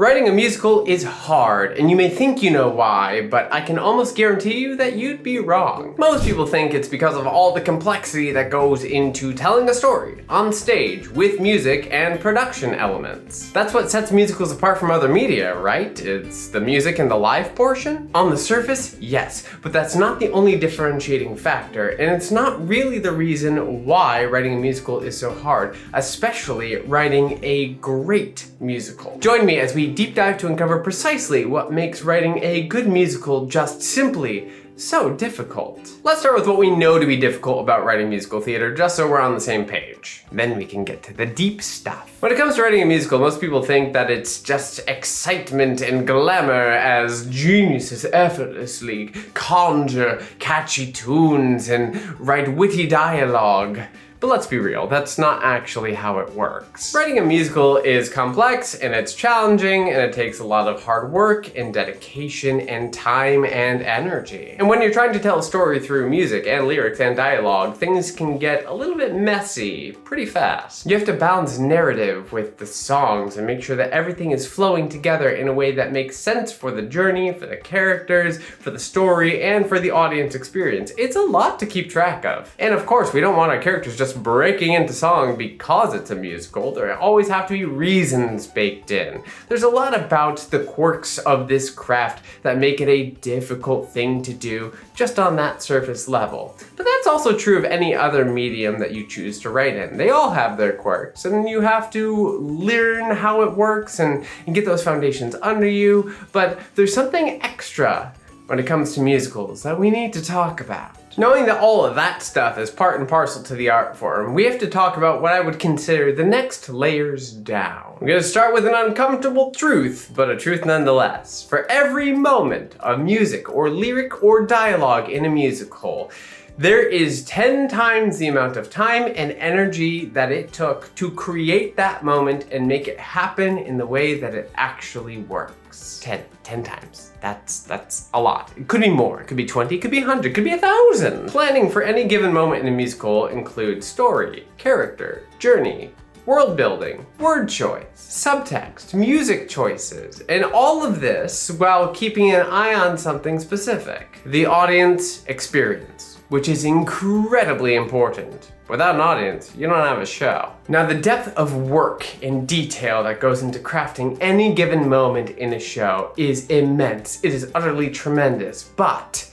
Writing a musical is hard, and you may think you know why, but I can almost guarantee you that you'd be wrong. Most people think it's because of all the complexity that goes into telling a story on stage with music and production elements. That's what sets musicals apart from other media, right? It's the music and the live portion? On the surface, yes, but that's not the only differentiating factor, and it's not really the reason why writing a musical is so hard, especially writing a great musical. Join me as we deep dive to uncover precisely what makes writing a good musical just simply so difficult. Let's start with what we know to be difficult about writing musical theater, just so we're on the same page. Then we can get to the deep stuff. When it comes to writing a musical, most people think that it's just excitement and glamour as geniuses effortlessly conjure catchy tunes and write witty dialogue. But let's be real, that's not actually how it works. Writing a musical is complex and it's challenging and it takes a lot of hard work and dedication and time and energy. And when you're trying to tell a story through music and lyrics and dialogue, things can get a little bit messy pretty fast. You have to balance narrative with the songs and make sure that everything is flowing together in a way that makes sense for the journey, for the characters, for the story, and for the audience experience. It's a lot to keep track of. And of course, we don't want our characters just breaking into song because it's a musical. There always have to be reasons baked in. There's a lot about the quirks of this craft that make it a difficult thing to do just on that surface level. But that's also true of any other medium that you choose to write in. They all have their quirks, and you have to learn how it works and get those foundations under you. But there's something extra when it comes to musicals that we need to talk about. Knowing that all of that stuff is part and parcel to the art form, we have to talk about what I would consider the next layers down. I'm gonna start with an uncomfortable truth, but a truth nonetheless. For every moment of music or lyric or dialogue in a musical, there is 10 times the amount of time and energy that it took to create that moment and make it happen in the way that it actually works. 10 times. That's a lot. It could be more. It could be 20, it could be 100, it could be 1,000. Planning for any given moment in a musical includes story, character, journey, world building, word choice, subtext, music choices, and all of this while keeping an eye on something specific: the audience experience, which is incredibly important. Without an audience, you don't have a show. Now, the depth of work and detail that goes into crafting any given moment in a show is immense. It is utterly tremendous, but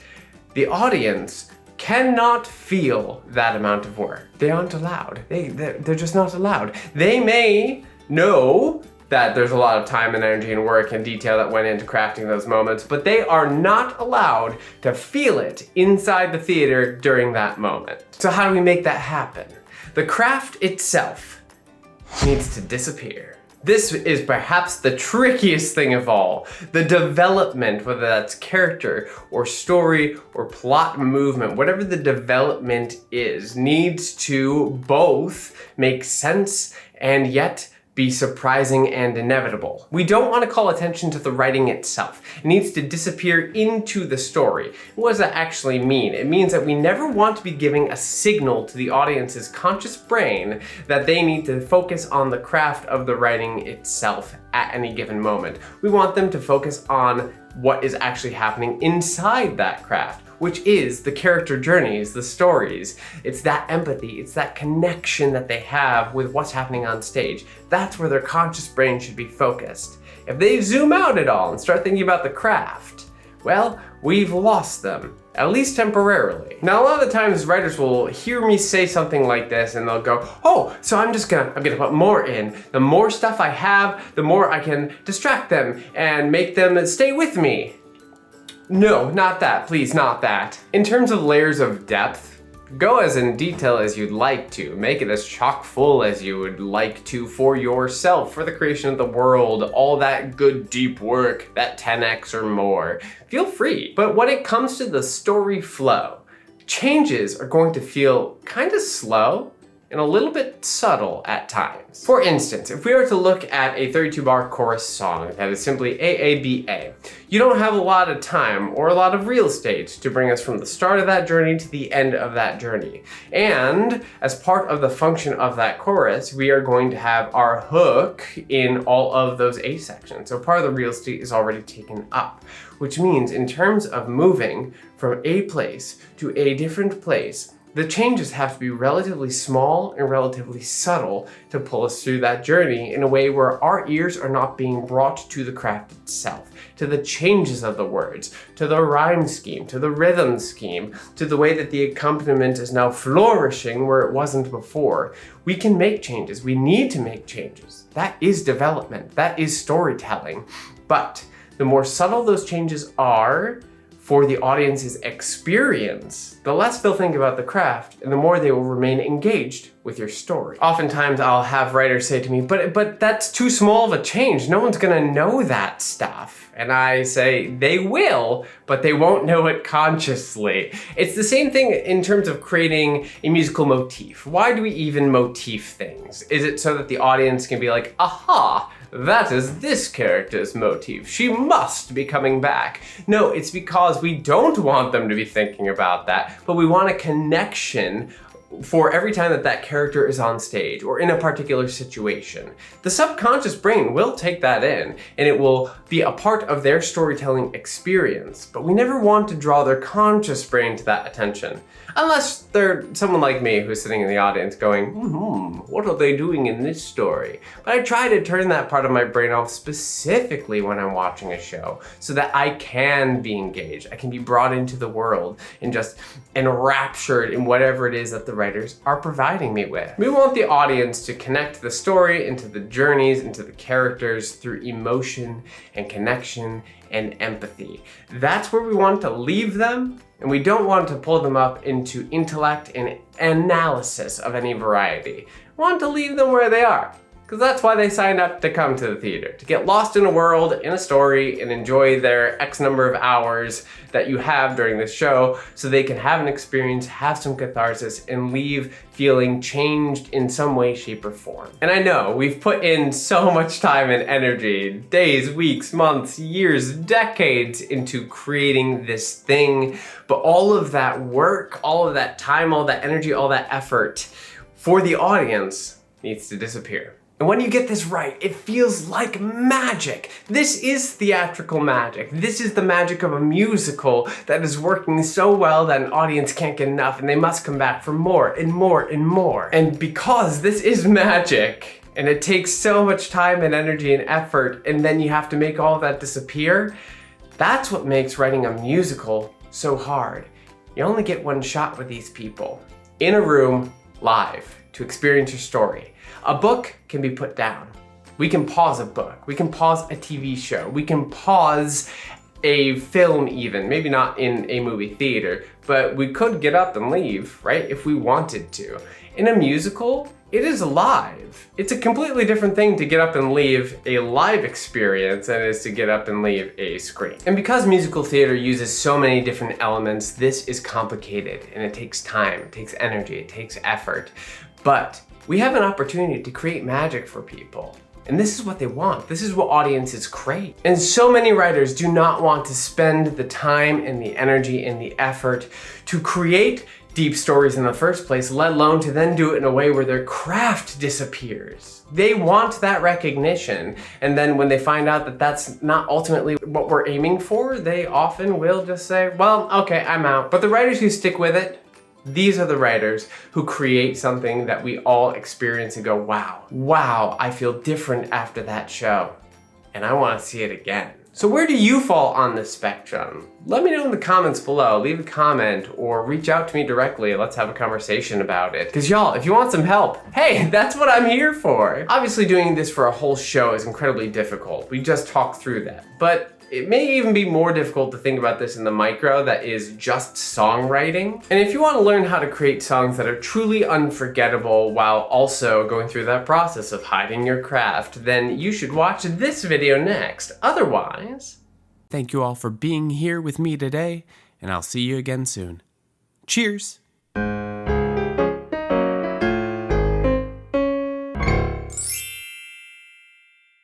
the audience cannot feel that amount of work. They aren't allowed. They're just not allowed. They may know that there's a lot of time and energy and work and detail that went into crafting those moments, but they are not allowed to feel it inside the theater during that moment. So how do we make that happen? The craft itself needs to disappear. This is perhaps the trickiest thing of all. The development, whether that's character or story or plot movement, whatever the development is, needs to both make sense and yet be surprising and inevitable. We don't want to call attention to the writing itself. It needs to disappear into the story. What does that actually mean? It means that we never want to be giving a signal to the audience's conscious brain that they need to focus on the craft of the writing itself at any given moment. We want them to focus on what is actually happening inside that craft, which is the character journeys, the stories. It's that empathy, it's that connection that they have with what's happening on stage. That's where their conscious brain should be focused. If they zoom out at all and start thinking about the craft, well, we've lost them, at least temporarily. Now, a lot of the times writers will hear me say something like this and they'll go, oh, so I'm gonna put more in. The more stuff I have, the more I can distract them and make them stay with me. No, not that, please, not that. In terms of layers of depth, go as in detail as you'd like to. Make it as chock full as you would like to for yourself, for the creation of the world, all that good deep work, that 10x or more. Feel free. But when it comes to the story flow, changes are going to feel kind of slow and a little bit subtle at times. For instance, if we were to look at a 32-bar chorus song that is simply AABA, you don't have a lot of time or a lot of real estate to bring us from the start of that journey to the end of that journey. And as part of the function of that chorus, we are going to have our hook in all of those A sections. So part of the real estate is already taken up, which means in terms of moving from a place to a different place, the changes have to be relatively small and relatively subtle to pull us through that journey in a way where our ears are not being brought to the craft itself, to the changes of the words, to the rhyme scheme, to the rhythm scheme, to the way that the accompaniment is now flourishing where it wasn't before. We can make changes. We need to make changes. That is development. That is storytelling. But the more subtle those changes are, for the audience's experience, the less they'll think about the craft and the more they will remain engaged with your story. Oftentimes I'll have writers say to me, but that's too small of a change. No one's gonna know that stuff. And I say, they will, but they won't know it consciously. It's the same thing in terms of creating a musical motif. Why do we even motif things? Is it so that the audience can be like, aha, that is this character's motif. She must be coming back. No, it's because we don't want them to be thinking about that, but we want a connection for every time that that character is on stage or in a particular situation. The subconscious brain will take that in and it will be a part of their storytelling experience, but we never want to draw their conscious brain to that attention. Unless they're someone like me who's sitting in the audience going, what are they doing in this story? But I try to turn that part of my brain off specifically when I'm watching a show so that I can be engaged. I can be brought into the world and just enraptured in whatever it is that the writers are providing me with. We want the audience to connect the story into the journeys, into the characters through emotion and connection and empathy. That's where we want to leave them, and we don't want to pull them up into intellect and analysis of any variety. We want to leave them where they are, because that's why they signed up to come to the theater, to get lost in a world, in a story, and enjoy their X number of hours that you have during this show so they can have an experience, have some catharsis, and leave feeling changed in some way, shape, or form. And I know we've put in so much time and energy, days, weeks, months, years, decades into creating this thing, but all of that work, all of that time, all that energy, all that effort for the audience needs to disappear. And when you get this right, it feels like magic. This is theatrical magic. This is the magic of a musical that is working so well that an audience can't get enough and they must come back for more and more and more. And because this is magic, and it takes so much time and energy and effort, and then you have to make all of that disappear, that's what makes writing a musical so hard. You only get one shot with these people, in a room, live, to experience your story. A book can be put down. We can pause a book. We can pause a TV show. We can pause a film even, maybe not in a movie theater, but we could get up and leave, right, if we wanted to. In a musical, it is live. It's a completely different thing to get up and leave a live experience than it is to get up and leave a screen. And because musical theater uses so many different elements, this is complicated and it takes time, it takes energy, it takes effort. But we have an opportunity to create magic for people. And this is what they want. This is what audiences crave. And so many writers do not want to spend the time and the energy and the effort to create deep stories in the first place, let alone to then do it in a way where their craft disappears. They want that recognition. And then when they find out that that's not ultimately what we're aiming for, they often will just say, well, okay, I'm out. But the writers who stick with it, these are the writers who create something that we all experience and go, wow, I feel different after that show, and I want to see it again. So where do you fall on this spectrum? Let me know in the comments below, leave a comment, or reach out to me directly. Let's have a conversation about it. Because y'all, if you want some help, hey, that's what I'm here for. Obviously doing this for a whole show is incredibly difficult. We just talked through that. But it may even be more difficult to think about this in the micro that is just songwriting. And if you want to learn how to create songs that are truly unforgettable while also going through that process of hiding your craft, then you should watch this video next. Otherwise, thank you all for being here with me today, and I'll see you again soon. Cheers!